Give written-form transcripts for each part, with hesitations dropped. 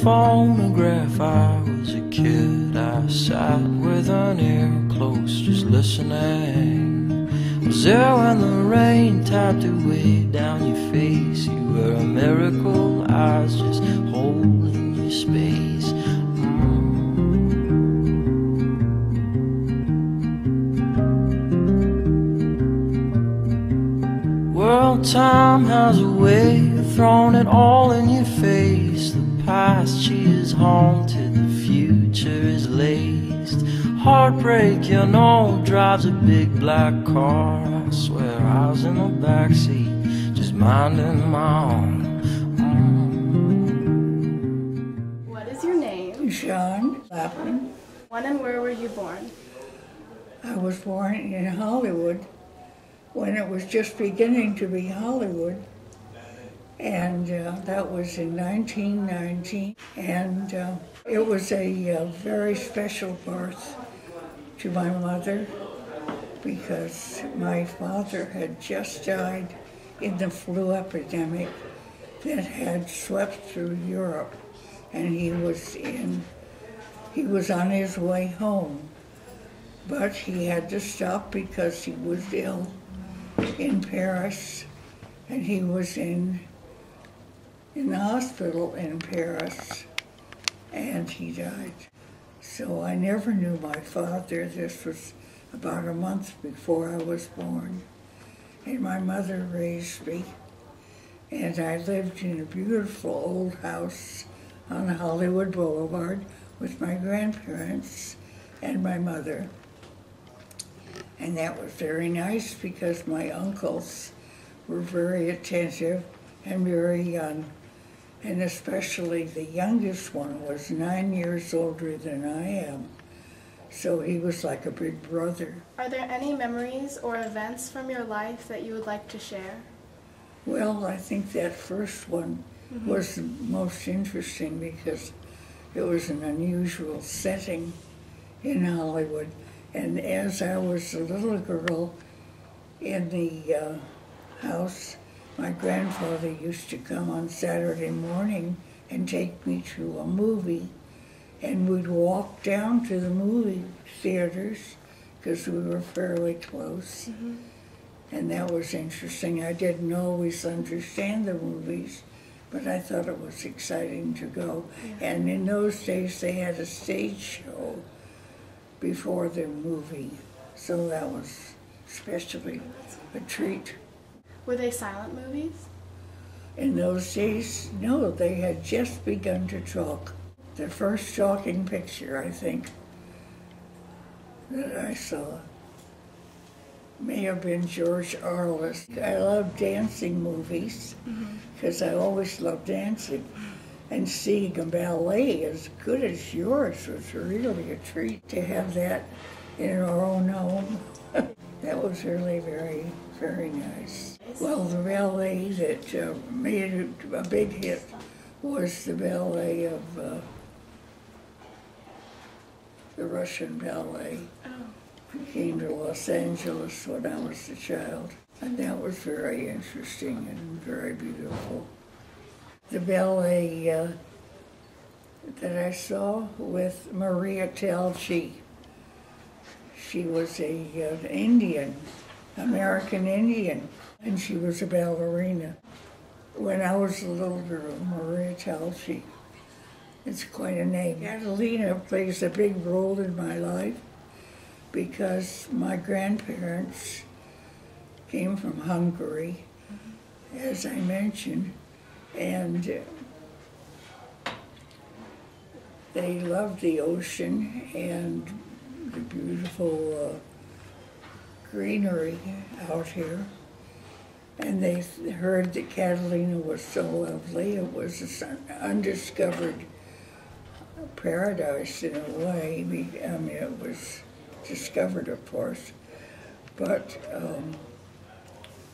phonograph. I was a kid, I sat with an ear close, just listening. Was there when the rain tapped away down your face? You were a miracle, I was just holding your space. Well, time has a way of throwing it all in your face. The past, she is haunted, the future is laced. Heartbreak, you know, drives a big black car. I swear I was in the backseat, just minding my own. What is your name? Jon Lappen. When and where were you born? I was born in Hollywood when it was just beginning to be Hollywood. And that was in 1919. And it was a very special birth to my mother because my father had just died in the flu epidemic that had swept through Europe. And he was on his way home. But he had to stop because he was ill in Paris, and he was in the hospital in Paris, and he died. So I never knew my father. This was about a month before I was born, and my mother raised me, and I lived in a beautiful old house on Hollywood Boulevard with my grandparents and my mother. And that was very nice because my uncles were very attentive and very young. And especially the youngest one was 9 years older than I am. So he was like a big brother. Are there any memories or events from your life that you would like to share? Well, I think that first one was the most interesting because it was an unusual setting in Hollywood. And as I was a little girl in the house, my grandfather used to come on Saturday morning and take me to a movie. And we'd walk down to the movie theaters because we were fairly close. And that was interesting. I didn't always understand the movies, but I thought it was exciting to go. And in those days, they had a stage show before the movie, so that was especially a treat. Were they silent movies? In those days, no, they had just begun to talk. The first talking picture, I think, that I saw may have been George Orwell's. I love dancing movies because I always loved dancing. And seeing a ballet as good as yours was really a treat to have that in our own home. That was really very, very nice. Well, the ballet that made it a big hit was the ballet of the Russian ballet. It came to Los Angeles when I was a child. And that was very interesting and very beautiful. The ballet that I saw with Maria Talchi. She was an Indian, American Indian, and she was a ballerina. When I was a little girl, Maria Talchi, it's quite a name. Catalina plays a big role in my life because my grandparents came from Hungary, as I mentioned, and they loved the ocean and the beautiful greenery out here. And they heard that Catalina was so lovely. It was an undiscovered paradise in a way. I mean, it was discovered, of course, but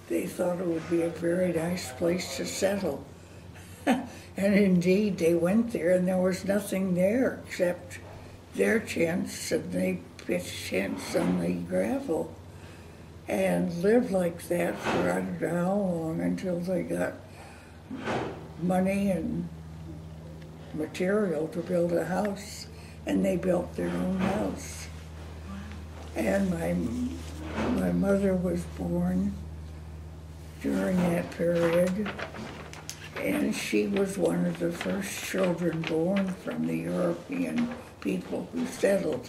they thought it would be a very nice place to settle. And indeed, they went there, and there was nothing there except their tents, and they pitched tents on the gravel and lived like that for I don't know how long until they got money and material to build a house, and they built their own house. And my mother was born during that period, and she was one of the first children born from the European people who settled.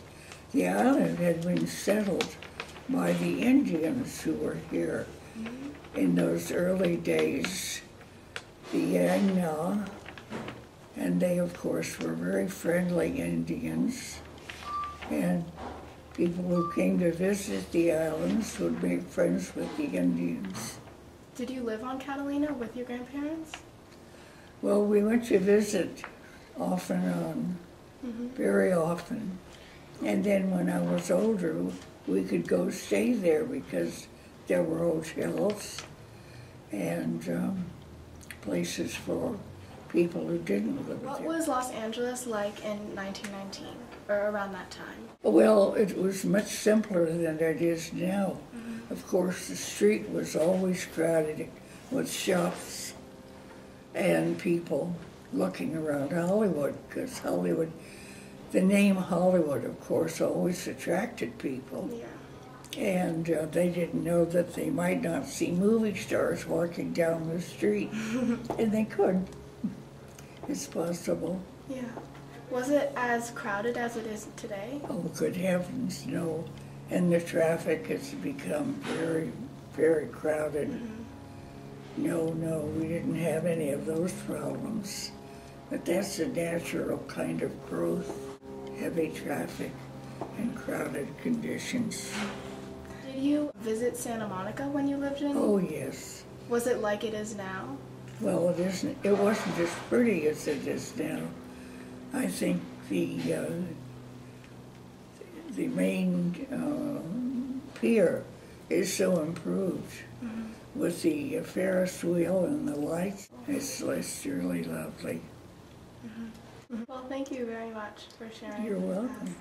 The island had been settled by the Indians who were here in those early days, the Yagna, and they of course were very friendly Indians, and people who came to visit the islands would make friends with the Indians. Did you live on Catalina with your grandparents? Well, we went to visit off and on, very often. And then when I was older, we could go stay there because there were hotels and places for people who didn't live What there. was Los Angeles like in 1919, or around that time? Well, it was much simpler than it is now. Of course, the street was always crowded with shops and people looking around Hollywood, because Hollywood, the name Hollywood, of course, always attracted people. Yeah. And they didn't know that they might not see movie stars walking down the street, and they could. It's possible. Yeah. Was it as crowded as it is today? Oh, good heavens, no. And the traffic has become very, very crowded. No, we didn't have any of those problems. But that's a natural kind of growth, heavy traffic and crowded conditions. Did you visit Santa Monica when you lived in? Oh, yes. Was it like it is now? Well, it wasn't as pretty as it is now. I think the main pier is so improved with the Ferris wheel and the lights. It's really lovely. Well, thank you very much for sharing. You're welcome.